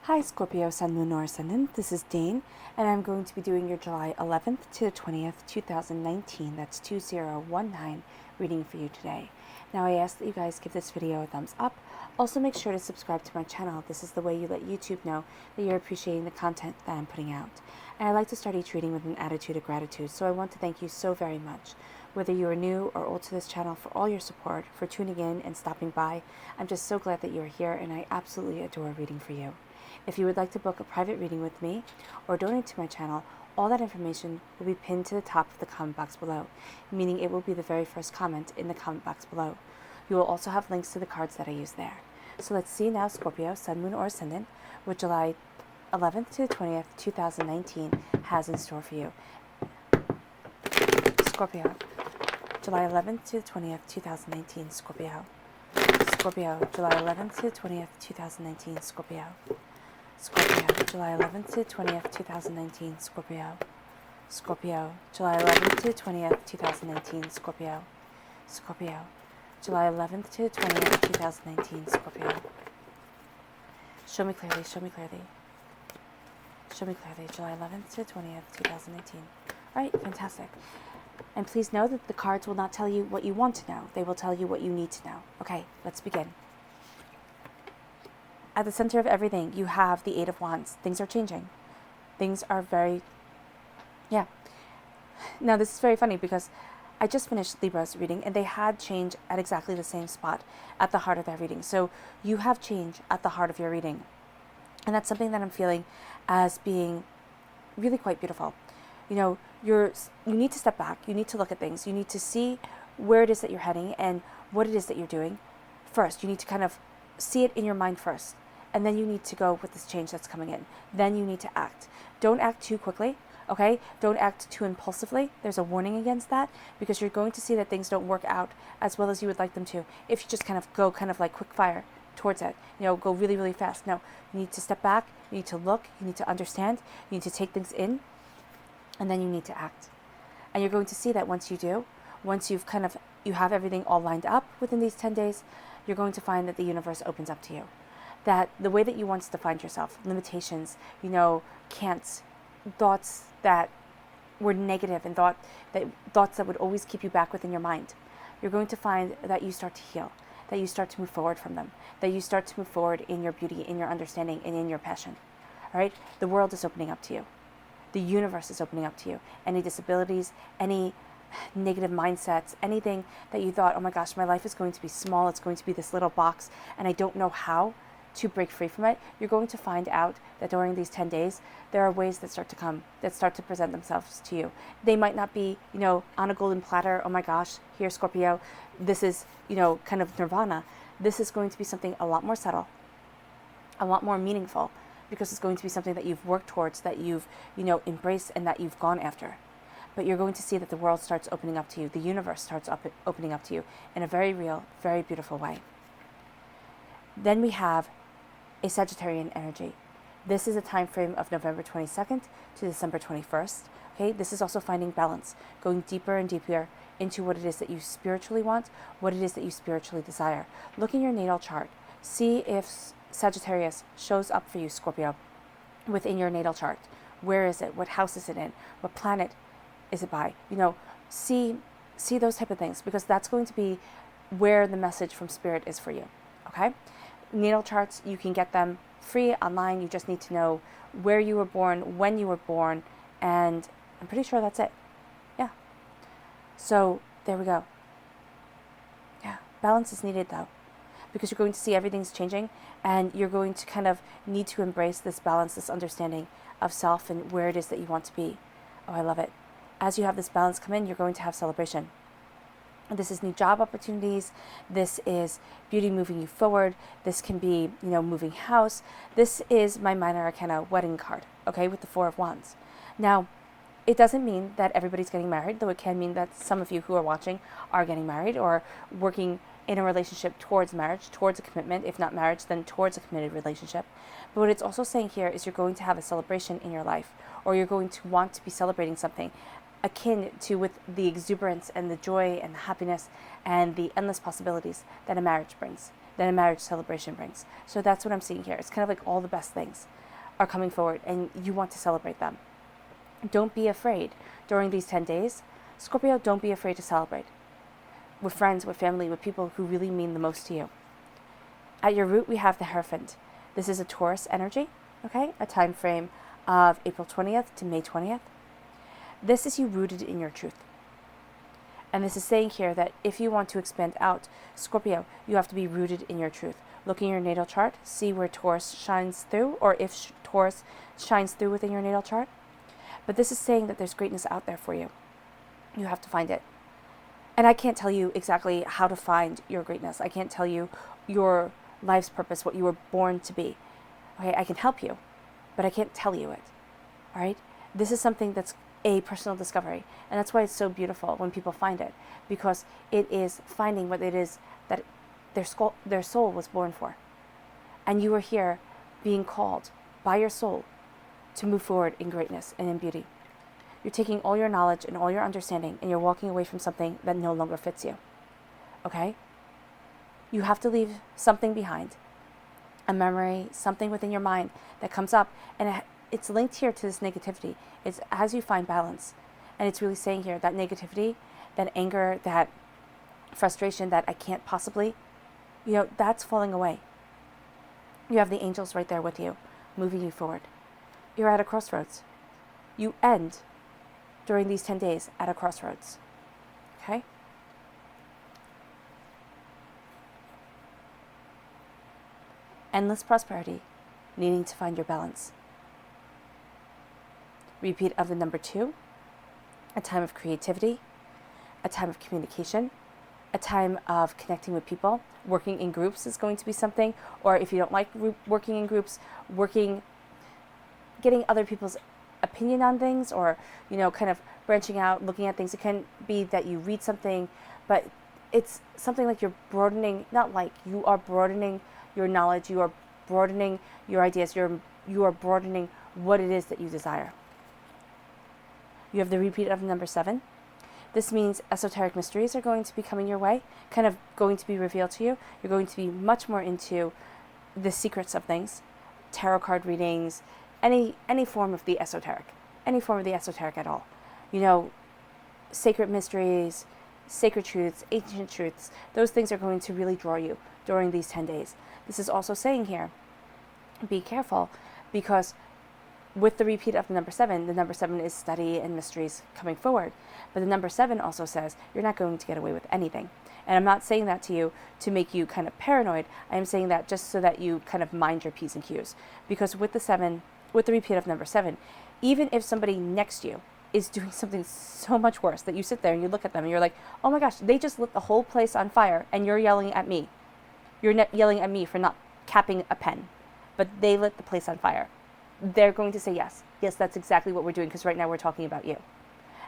Hi Scorpio, Sun, Moon, or Ascendant. This is Dane, and I'm going to be doing your July 11th to the 20th, 2019. That's 2019 reading for you today. Now I ask that you guys give this video a thumbs up. Also make sure to subscribe to my channel. This is the way you let YouTube know that you're appreciating the content that I'm putting out. And I like to start each reading with an attitude of gratitude, so I want to thank you so very much. Whether you are new or old to this channel, for all your support, for tuning in and stopping by. I'm just so glad that you are here, and I absolutely adore reading for you. If you would like to book a private reading with me or donate to my channel, all that information will be pinned to the top of the comment box below, meaning it will be the very first comment in the comment box below. You will also have links to the cards that I use there. So let's see now, Scorpio, Sun, Moon, or Ascendant, what July 11th to the 20th, 2019 has in store for you. Scorpio, July 11th to the 20th, 2019, Scorpio. Scorpio, July 11th to the 20th, 2019, Scorpio. Scorpio, July 11th to the 20th, 2019, Scorpio. Scorpio, July 11th to the 20th, 2019, Scorpio. Scorpio, July 11th to the 20th, 2019, Scorpio. Show me clearly, show me clearly. Show me clearly, July 11th to the 20th, 2019. All right, fantastic. And please know that the cards will not tell you what you want to know. They will tell you what you need to know. Okay, let's begin. At the center of everything, you have the Eight of Wands. Things are changing. Things are very, Now, this is very funny because I just finished Libra's reading, and they had change at exactly the same spot at the heart of their reading. So you have change at the heart of your reading. And that's something that I'm feeling as being really quite beautiful. You need to step back. You need to look at things. You need to see where it is that you're heading and what it is that you're doing. First, you need to kind of see it in your mind first. And then you need to go with this change that's coming in. Then you need to act. Don't act too quickly, okay? Don't act too impulsively. There's a warning against that because you're going to see that things don't work out as well as you would like them to if you just kind of go like quick fire towards it. Go really, really fast. No, you need to step back. You need to look. You need to understand. You need to take things in. And then you need to act. And you're going to see that once you do, once you have everything all lined up within these 10 days, you're going to find that the universe opens up to you. That the way that you once defined yourself, limitations, can'ts, thoughts that were negative and thoughts that would always keep you back within your mind, you're going to find that you start to heal, that you start to move forward from them, that you start to move forward in your beauty, in your understanding, and in your passion. All right? The world is opening up to you. The universe is opening up to you. Any disabilities, any negative mindsets, anything that you thought, oh my gosh, my life is going to be small, it's going to be this little box, and I don't know how to break free from it, you're going to find out that during these 10 days, there are ways that start to come, that start to present themselves to you. They might not be, on a golden platter, oh my gosh, here, Scorpio, this is, kind of nirvana. This is going to be something a lot more subtle, a lot more meaningful, because it's going to be something that you've worked towards, that you've, embraced, and that you've gone after. But you're going to see that the world starts opening up to you. The universe starts opening up to you in a very real, very beautiful way. Then we have a Sagittarian energy. This is a time frame of November 22nd to December 21st. Okay, this is also finding balance, going deeper and deeper into what it is that you spiritually want, what it is that you spiritually desire. Look in your natal chart. See if Sagittarius shows up for you, Scorpio, within your natal chart. Where is it? What house is it in? What planet is it by? See those type of things, because that's going to be where the message from Spirit is for you. Okay? Natal charts, you can get them free online. You just need to know where you were born, when you were born, and I'm pretty sure that's it. Yeah. So there we go. Yeah. Balance is needed though, because you're going to see everything's changing, and you're going to kind of need to embrace this balance, this understanding of self and where it is that you want to be. Oh, I love it. As you have this balance come in, you're going to have celebration. This is new job opportunities. This is beauty moving you forward. This can be, moving house. This is my minor arcana wedding card, okay, with the Four of Wands. Now, it doesn't mean that everybody's getting married, though it can mean that some of you who are watching are getting married or working in a relationship towards marriage, towards a commitment. If not marriage, then towards a committed relationship. But what it's also saying here is you're going to have a celebration in your life, or you're going to want to be celebrating something akin to with the exuberance and the joy and the happiness and the endless possibilities that a marriage brings. than a marriage celebration brings. So that's what I'm seeing here. It's kind of like all the best things are coming forward and you want to celebrate them. Don't be afraid during these 10 days. Scorpio, don't be afraid to celebrate with friends, with family, with people who really mean the most to you. At your root, we have the Hierophant. This is a Taurus energy, okay? A time frame of April 20th to May 20th. This is you rooted in your truth. And this is saying here that if you want to expand out, Scorpio, you have to be rooted in your truth. Look in your natal chart, see where Taurus shines through, or if Taurus shines through within your natal chart. But this is saying that there's greatness out there for you. You have to find it. And I can't tell you exactly how to find your greatness. I can't tell you your life's purpose, what you were born to be. Okay, I can help you, but I can't tell you it. All right? This is something that's a personal discovery. And that's why it's so beautiful when people find it, because it is finding what it is that their soul was born for. And you are here being called by your soul to move forward in greatness and in beauty. You're taking all your knowledge and all your understanding and you're walking away from something that no longer fits you. Okay? You have to leave something behind. A memory, something within your mind that comes up, and it's linked here to this negativity. It's as you find balance. And it's really saying here that negativity, that anger, that frustration, that I can't possibly, that's falling away. You have the angels right there with you, moving you forward. You're at a crossroads. You end during these 10 days at a crossroads. Okay? Endless prosperity, needing to find your balance. Repeat of the number 2, a time of creativity, a time of communication, a time of connecting with people. Working in groups is going to be something, or if you don't like working in groups, getting other people's opinion on things, or kind of branching out, looking at things. It can be that you read something, but it's something like you're broadening, you are broadening your knowledge, you are broadening your ideas, you are broadening what it is that you desire. You have the repeat of number 7. This means esoteric mysteries are going to be coming your way, kind of going to be revealed to you. You're going to be much more into the secrets of things, tarot card readings, any form of the esoteric at all. Sacred mysteries, sacred truths, ancient truths, those things are going to really draw you during these 10 days. This is also saying here, be careful, because with the repeat of the number 7 is study and mysteries coming forward. But the number 7 also says you're not going to get away with anything. And I'm not saying that to you to make you kind of paranoid. I am saying that just so that you kind of mind your P's and Q's. Because with the repeat of number 7, even if somebody next to you is doing something so much worse, that you sit there and you look at them and you're like, oh my gosh, they just lit the whole place on fire and you're yelling at me. You're yelling at me for not capping a pen, but they lit the place on fire. They're going to say yes, that's exactly what we're doing, because right now we're talking about you.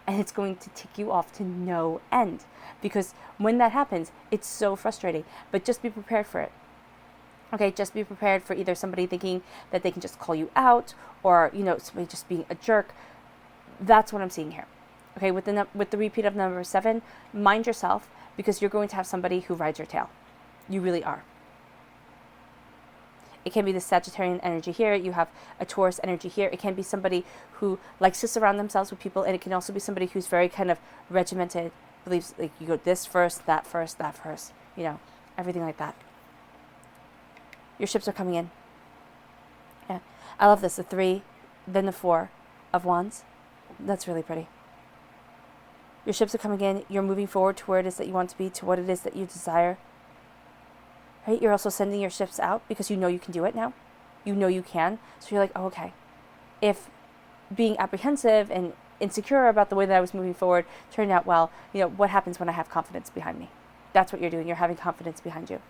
And it's going to tick you off to no end, because when that happens, it's so frustrating. But just be prepared for it. Okay, just be prepared for either somebody thinking that they can just call you out, or somebody just being a jerk. That's what I'm seeing here. Okay, with the repeat of number 7, mind yourself, because you're going to have somebody who rides your tail. You really are. It can be the Sagittarian energy here. You have a Taurus energy here. It can be somebody who likes to surround themselves with people, and it can also be somebody who's very kind of regimented, believes like you go this first, that first, everything like that. Your ships are coming in. Yeah, I love this. The 3, then the 4 of Wands. That's really pretty. Your ships are coming in. You're moving forward to where it is that you want to be, to what it is that you desire. Right? You're also sending your ships out because you know you can do it now. You know you can. So you're like, oh, okay. If being apprehensive and insecure about the way that I was moving forward turned out well, what happens when I have confidence behind me? That's what you're doing. You're having confidence behind you.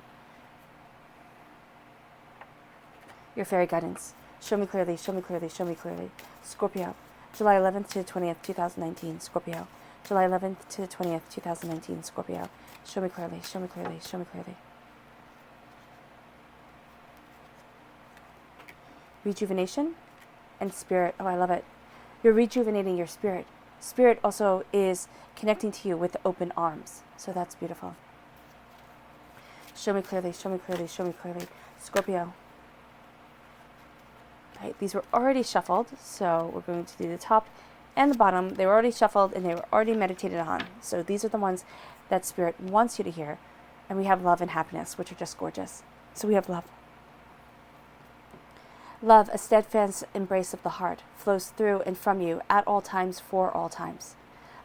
Your fairy guidance. Show me clearly, show me clearly, show me clearly. Scorpio, July 11th to the 20th, 2019. Scorpio, July 11th to the 20th, 2019. Scorpio, show me clearly, show me clearly, show me clearly. Rejuvenation and spirit. Oh, I love it. You're rejuvenating your spirit. Spirit also is connecting to you with open arms. So that's beautiful. Show me clearly, show me clearly, show me clearly. Scorpio. Right, these were already shuffled, so we're going to do the top and the bottom. They were already shuffled and they were already meditated on. So these are the ones that Spirit wants you to hear. And we have love and happiness, which are just gorgeous. So we have love. Love, a steadfast embrace of the heart, flows through and from you at all times for all times.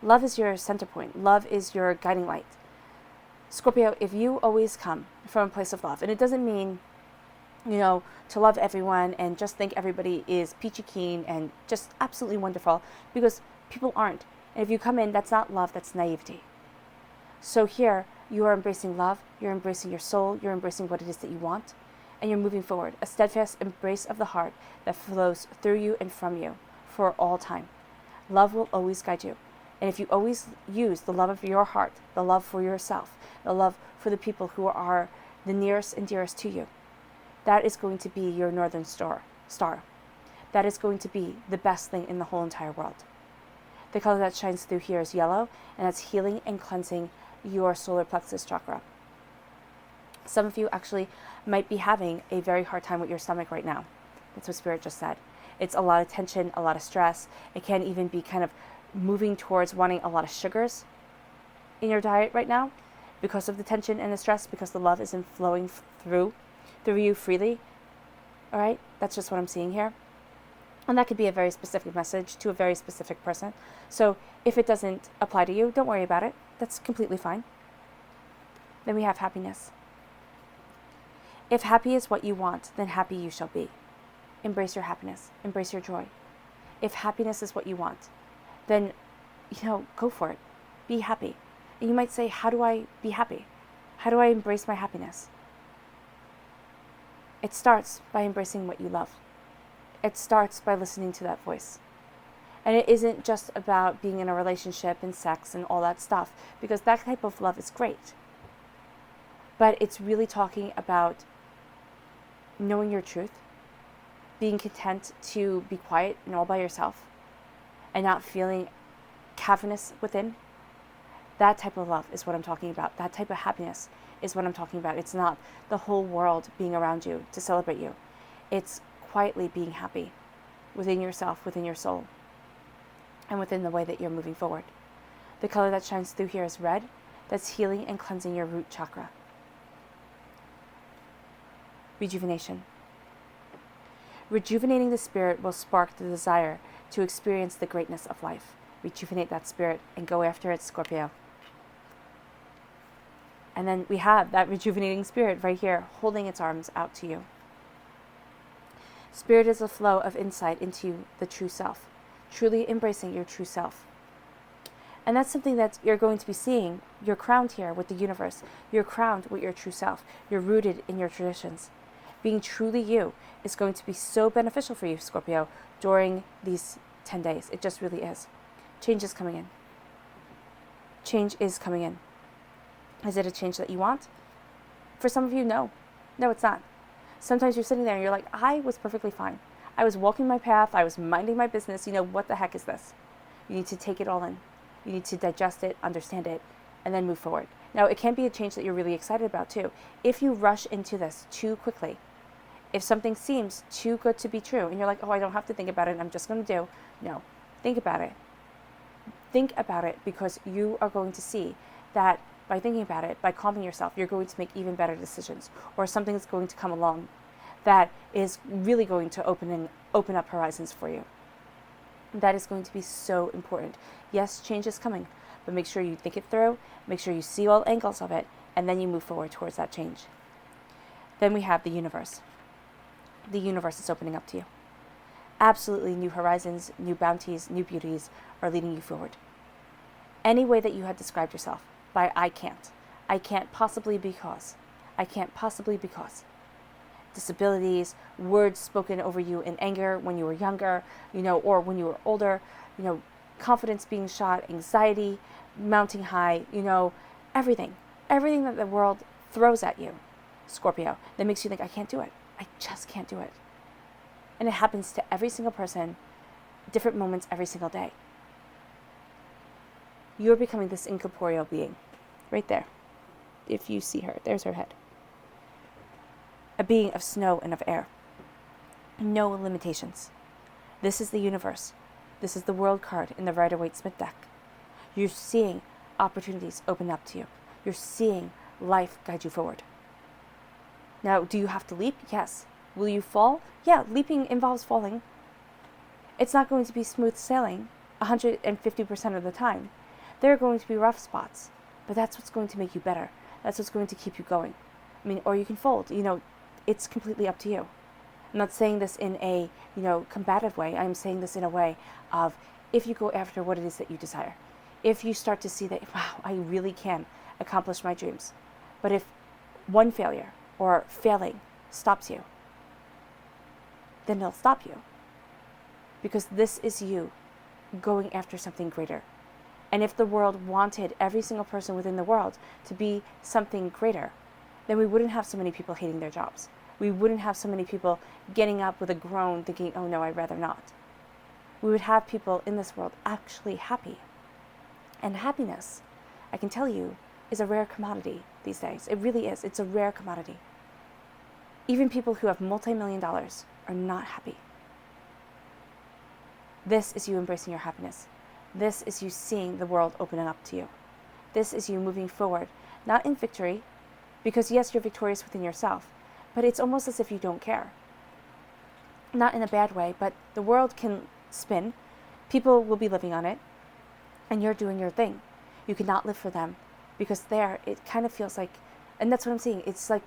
Love is your center point. Love is your guiding light. Scorpio, if you always come from a place of love, and it doesn't mean, to love everyone and just think everybody is peachy keen and just absolutely wonderful, because people aren't. And if you come in, that's not love, that's naivety. So here, you are embracing love, you're embracing your soul, you're embracing what it is that you want, and you're moving forward. A steadfast embrace of the heart that flows through you and from you for all time. Love will always guide you. And if you always use the love of your heart, the love for yourself, the love for the people who are the nearest and dearest to you, that is going to be your northern star. That is going to be the best thing in the whole entire world. The color that shines through here is yellow, and that's healing and cleansing your solar plexus chakra. Some of you actually might be having a very hard time with your stomach right now. That's what Spirit just said. It's a lot of tension, a lot of stress. It can even be kind of moving towards wanting a lot of sugars in your diet right now because of the tension and the stress, because the love isn't flowing through you freely. All right? That's just what I'm seeing here. And that could be a very specific message to a very specific person. So if it doesn't apply to you, don't worry about it. That's completely fine. Then we have happiness. If happy is what you want, then happy you shall be. Embrace your happiness. Embrace your joy. If happiness is what you want, then, go for it. Be happy. And you might say, how do I be happy? How do I embrace my happiness? It starts by embracing what you love. It starts by listening to that voice. And it isn't just about being in a relationship and sex and all that stuff, because that type of love is great. But it's really talking about knowing your truth, being content to be quiet and all by yourself, and not feeling cavernous within. That type of love is what I'm talking about. That type of happiness is what I'm talking about. It's not the whole world being around you to celebrate you. It's quietly being happy within yourself, within your soul, and within the way that you're moving forward. The color that shines through here is red. That's healing and cleansing your root chakra. Rejuvenation. Rejuvenating the spirit will spark the desire to experience the greatness of life. Rejuvenate that spirit and go after it, Scorpio. And then we have that rejuvenating spirit right here, holding its arms out to you. Spirit is a flow of insight into the true self, truly embracing your true self. And that's something that you're going to be seeing. You're crowned here with the universe. You're crowned with your true self. You're rooted in your traditions. Being truly you is going to be so beneficial for you, Scorpio, during these 10 days. It just really is. Change is coming in. Change is coming in. Is it a change that you want? For some of you, no. No, it's not. Sometimes you're sitting there and you're like, I was perfectly fine. I was walking my path. I was minding my business. What the heck is this? You need to take it all in. You need to digest it, understand it, and then move forward. Now, it can be a change that you're really excited about too. If you rush into this too quickly, if something seems too good to be true, and you're like, oh, I don't have to think about it, I'm just going to do. No, think about it. Think about it, because you are going to see that by thinking about it, by calming yourself, you're going to make even better decisions, or something is going to come along that is really going to open up horizons for you. That is going to be so important. Yes, change is coming, but make sure you think it through, make sure you see all angles of it, and then you move forward towards that change. Then we have the universe. The universe is opening up to you. Absolutely new horizons, new bounties, new beauties are leading you forward. Any way that you had described yourself by I can't possibly because. Disabilities, words spoken over you in anger when you were younger, or when you were older, confidence being shot, anxiety mounting high, everything that the world throws at you, Scorpio, that makes you think, I can't do it. I just can't do it. And it happens to every single person, different moments every single day. You're becoming this incorporeal being, right there. If you see her, there's her head. a being of snow and of air. No limitations. This is the universe. This is the world card in the Rider-Waite-Smith deck. You're seeing opportunities open up to you. You're seeing life guide you forward. Now, do you have to leap? Yes. Will you fall? Yeah, leaping involves falling. It's not going to be smooth sailing 150% of the time. There are going to be rough spots, but that's what's going to make you better. That's what's going to keep you going. I mean, or you can fold. It's completely up to you. I'm not saying this in a, combative way. I'm saying this in a way of, if you go after what it is that you desire, if you start to see that, wow, I really can accomplish my dreams. But if one failure or failing stops you, then it'll stop you. Because this is you going after something greater. And if the world wanted every single person within the world to be something greater, then we wouldn't have so many people hating their jobs. We wouldn't have so many people getting up with a groan thinking, oh no, I'd rather not. We would have people in this world actually happy. And happiness, I can tell you, is a rare commodity these days. It really is. It's a rare commodity. Even people who have multi-million dollars are not happy. This is you embracing your happiness. This is you seeing the world opening up to you. This is you moving forward, not in victory, because yes, you're victorious within yourself, but it's almost as if you don't care. Not in a bad way, but the world can spin. People will be living on it, and you're doing your thing. You cannot live for them, because there, it kind of feels like, and that's what I'm seeing, it's like,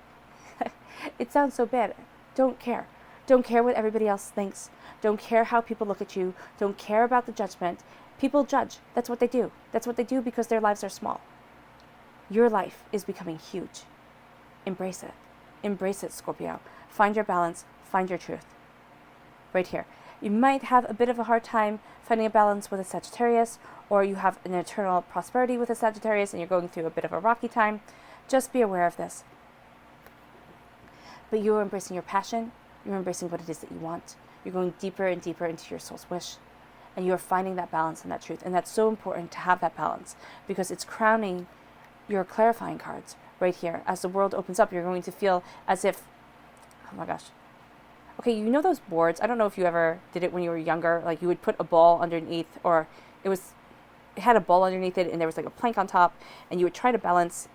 it sounds so bad. Don't care. Don't care what everybody else thinks. Don't care how people look at you. Don't care about the judgment. People judge. That's what they do. That's what they do because their lives are small. Your life is becoming huge. Embrace it. Embrace it, Scorpio. Find your balance. Find your truth. Right here. You might have a bit of a hard time finding a balance with a Sagittarius, or you have an eternal prosperity with a Sagittarius and you're going through a bit of a rocky time. Just be aware of this. But you are embracing your passion. You're embracing what it is that you want. You're going deeper and deeper into your soul's wish. And you're finding that balance and that truth. And that's so important to have that balance because it's crowning your clarifying cards right here. As the world opens up, you're going to feel as if, oh my gosh. Okay, you know those boards? I don't know if you ever did it when you were younger. Like you would put a ball underneath, or it had a ball underneath it and there was like a plank on top, and you would try to balance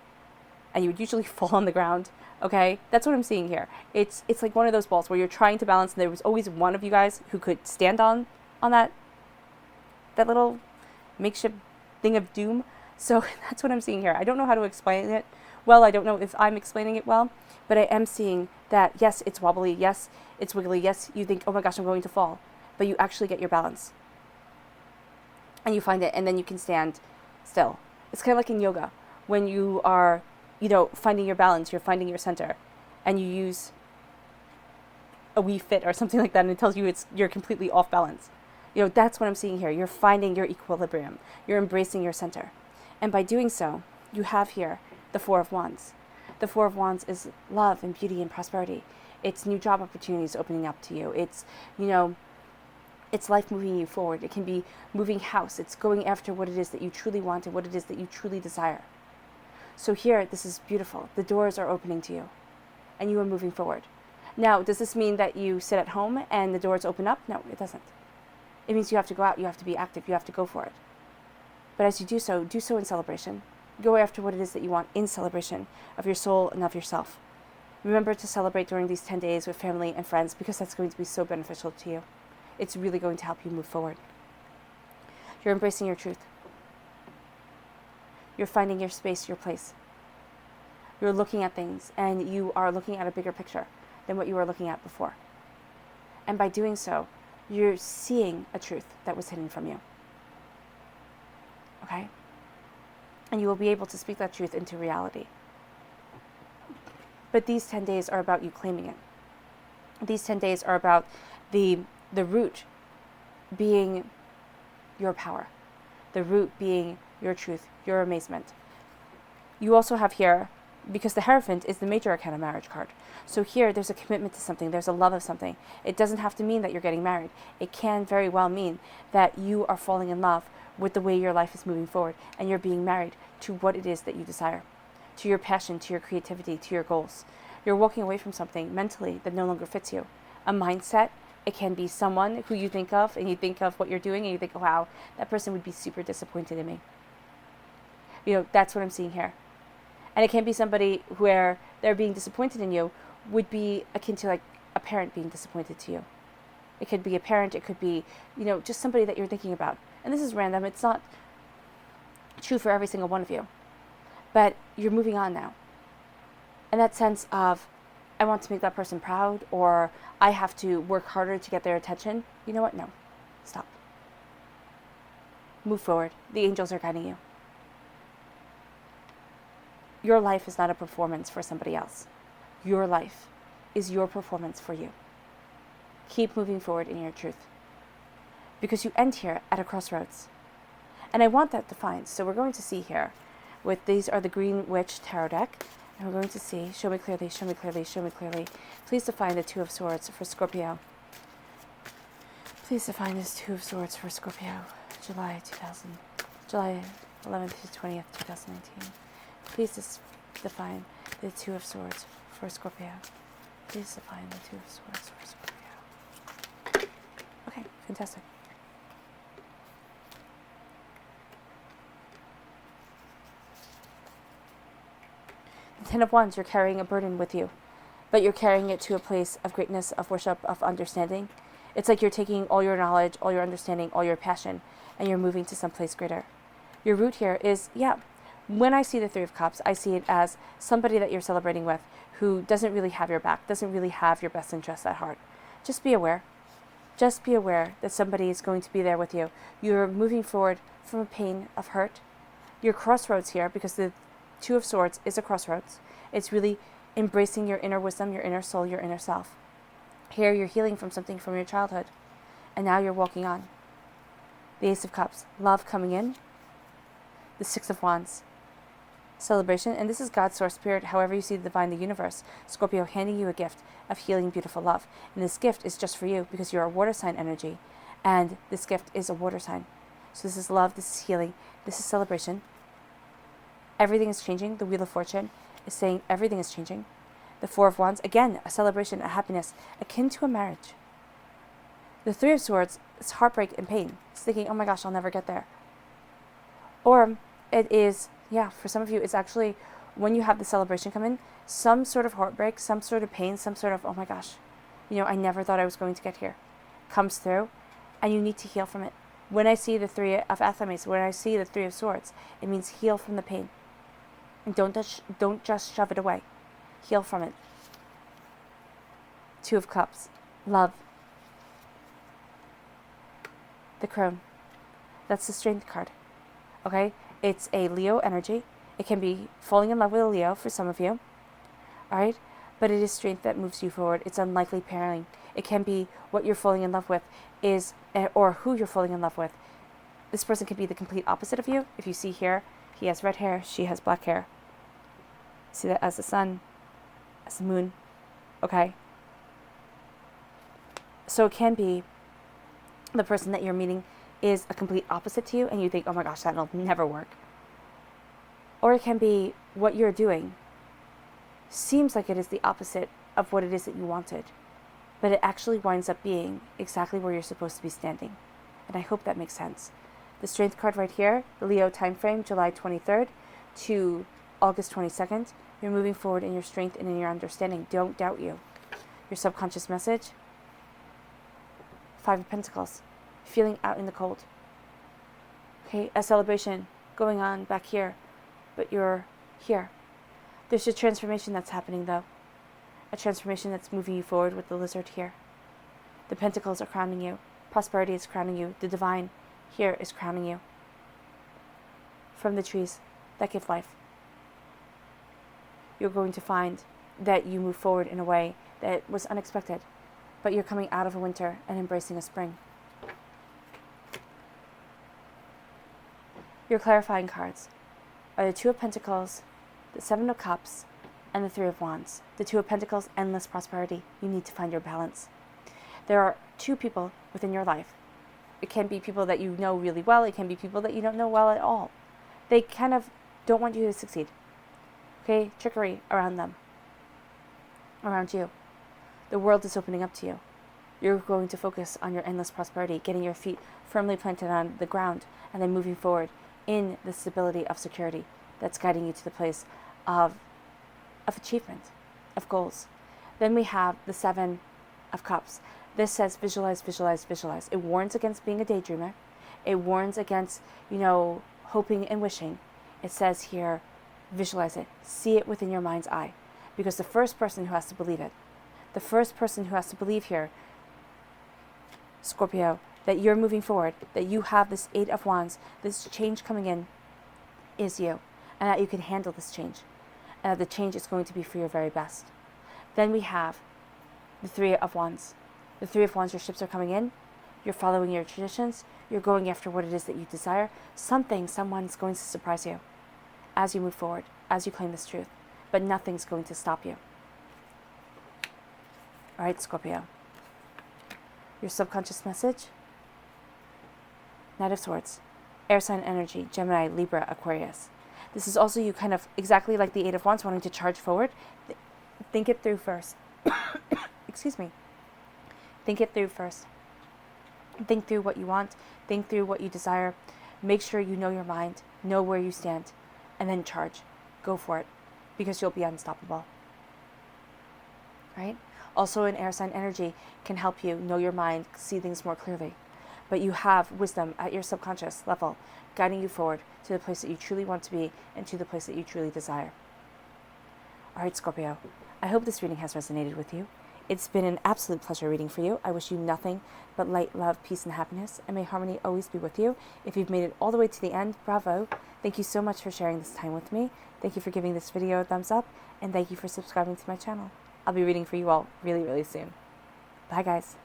and you would usually fall on the ground. Okay, that's what I'm seeing here. It's like one of those balls where you're trying to balance, and there was always one of you guys who could stand on that little makeshift thing of doom. So that's what I'm seeing here. I don't know how to explain it well. I don't know if I'm explaining it well, but I am seeing that yes, it's wobbly, yes, it's wiggly, yes, you think, oh my gosh, I'm going to fall, but you actually get your balance, and you find it, and then you can stand still. It's kind of like in yoga when you are finding your balance, you're finding your center, and you use a Wii Fit or something like that, and it tells you you're completely off balance. That's what I'm seeing here. You're finding your equilibrium. You're embracing your center. And by doing so, you have here the Four of Wands. The Four of Wands is love and beauty and prosperity. It's new job opportunities opening up to you. It's, it's life moving you forward. It can be moving house. It's going after what it is that you truly want and what it is that you truly desire. So here, this is beautiful. The doors are opening to you, and you are moving forward. Now, does this mean that you sit at home and the doors open up? No, it doesn't. It means you have to go out, you have to be active, you have to go for it. But as you do so in celebration. Go after what it is that you want in celebration of your soul and of yourself. Remember to celebrate during these 10 days with family and friends, because that's going to be so beneficial to you. It's really going to help you move forward. You're embracing your truth. You're finding your space, your place. You're looking at things, and you are looking at a bigger picture than what you were looking at before. And by doing so, you're seeing a truth that was hidden from you. Okay? And you will be able to speak that truth into reality. But these 10 days are about you claiming it. These 10 days are about the root being your power. The root being your truth, your amazement. You also have here, because the Hierophant is the major arcana marriage card. So here, there's a commitment to something. There's a love of something. It doesn't have to mean that you're getting married. It can very well mean that you are falling in love with the way your life is moving forward, and you're being married to what it is that you desire, to your passion, to your creativity, to your goals, You're walking away from something mentally that no longer fits you. A mindset, it can be someone who you think of, and you think of what you're doing and you think, wow, that person would be super disappointed in me. That's what I'm seeing here. And it can be somebody where they're being disappointed in you would be akin to like a parent being disappointed to you. It could be a parent, it could be, just somebody that you're thinking about. And this is random, it's not true for every single one of you. But you're moving on now. And that sense of, I want to make that person proud, or I have to work harder to get their attention. You know what? No. Stop. Move forward. The angels are guiding you. Your life is not a performance for somebody else. Your life is your performance for you. Keep moving forward in your truth. Because you end here at a crossroads. And I want that defined. So we're going to see here, these are the Green Witch Tarot deck. And we're going to see, show me clearly, show me clearly, show me clearly. Please define the Two of Swords for Scorpio. Please define this Two of Swords for Scorpio. July 11th to 20th, 2019. Please define the Two of Swords for Scorpio. Please define the Two of Swords for Scorpio. Okay, fantastic. The Ten of Wands, you're carrying a burden with you, but you're carrying it to a place of greatness, of worship, of understanding. It's like you're taking all your knowledge, all your understanding, all your passion, and you're moving to someplace greater. Your root here is, when I see the Three of Cups, I see it as somebody that you're celebrating with who doesn't really have your back, doesn't really have your best interests at heart. Just be aware. Just be aware that somebody is going to be there with you. You're moving forward from a pain of hurt. Your crossroads here, because the Two of Swords is a crossroads. It's really embracing your inner wisdom, your inner soul, your inner self. Here you're healing from something from your childhood, and now you're walking on. The Ace of Cups, love coming in. The Six of Wands, celebration, and this is God's source spirit, however you see the divine, the universe. Scorpio handing you a gift of healing, beautiful love. And this gift is just for you because you're a water sign energy, and this gift is a water sign. So this is love, this is healing, this is celebration. Everything is changing. The Wheel of Fortune is saying everything is changing. The Four of Wands, again, a celebration, a happiness, akin to a marriage. The Three of Swords is heartbreak and pain. It's thinking, oh my gosh, I'll never get there. Or it is, for some of you, it's actually when you have the celebration come in, some sort of heartbreak, some sort of pain, some sort of, oh my gosh, I never thought I was going to get here, comes through, and you need to heal from it. When I see the Three of Athames, when I see the Three of Swords, it means heal from the pain. And don't just shove it away. Heal from it. Two of Cups, love. The Crone, that's the Strength card. Okay? It's a Leo energy. It can be falling in love with a Leo for some of you. Alright? But it is strength that moves you forward. It's unlikely pairing. It can be what you're falling in love with is, or who you're falling in love with. This person could be the complete opposite of you. If you see here, he has red hair, she has black hair. See that as the sun, as the moon. Okay? So it can be the person that you're meeting is a complete opposite to you, and you think, oh my gosh, that'll never work. Or it can be what you're doing seems like it is the opposite of what it is that you wanted, but it actually winds up being exactly where you're supposed to be standing. And I hope that makes sense. The Strength card right here, the Leo time frame, July 23rd to August 22nd. You're moving forward in your strength and in your understanding. Don't doubt you. Your subconscious message, Five of Pentacles, feeling out in the cold. Okay, a celebration going on back here, but you're here. There's a transformation that's happening though. A transformation that's moving you forward with the Lizard here. The Pentacles are crowning you. Prosperity is crowning you. The Divine here is crowning you. From the trees that give life. You're going to find that you move forward in a way that was unexpected, but you're coming out of a winter and embracing a spring. Your clarifying cards are the Two of Pentacles, the Seven of Cups, and the Three of Wands. The Two of Pentacles, endless prosperity. You need to find your balance. There are two people within your life. It can be people that you know really well. It can be people that you don't know well at all. They kind of don't want you to succeed. Okay? Trickery around them. around you. The world is opening up to you. You're going to focus on your endless prosperity, getting your feet firmly planted on the ground, and then moving forward in the stability of security that's guiding you to the place of achievement, of goals. Then we have the Seven of Cups. This says visualize, visualize, visualize. It warns against being a daydreamer. It warns against, hoping and wishing. It says here, visualize it. See it within your mind's eye. Because the first person who has to believe it, the first person who has to believe here, Scorpio, that you're moving forward, that you have this Eight of Wands, this change coming in, is you. And that you can handle this change. And that the change is going to be for your very best. Then we have the Three of Wands. The Three of Wands, your ships are coming in. You're following your traditions. You're going after what it is that you desire. Someone's going to surprise you as you move forward, as you claim this truth. But nothing's going to stop you. All right, Scorpio. Your subconscious message. Knight of Swords. Air sign energy. Gemini, Libra, Aquarius. This is also you kind of exactly like the Eight of Wands, wanting to charge forward. Think it through first. Excuse me. Think it through first. Think through what you want. Think through what you desire. Make sure you know your mind. Know where you stand. And then charge. Go for it. Because you'll be unstoppable. Right? Also, an air sign energy can help you know your mind, see things more clearly. But you have wisdom at your subconscious level guiding you forward to the place that you truly want to be and to the place that you truly desire. All right, Scorpio. I hope this reading has resonated with you. It's been an absolute pleasure reading for you. I wish you nothing but light, love, peace, and happiness, and may harmony always be with you. If you've made it all the way to the end, bravo. Thank you so much for sharing this time with me. Thank you for giving this video a thumbs up, and thank you for subscribing to my channel. I'll be reading for you all really, really soon. Bye, guys.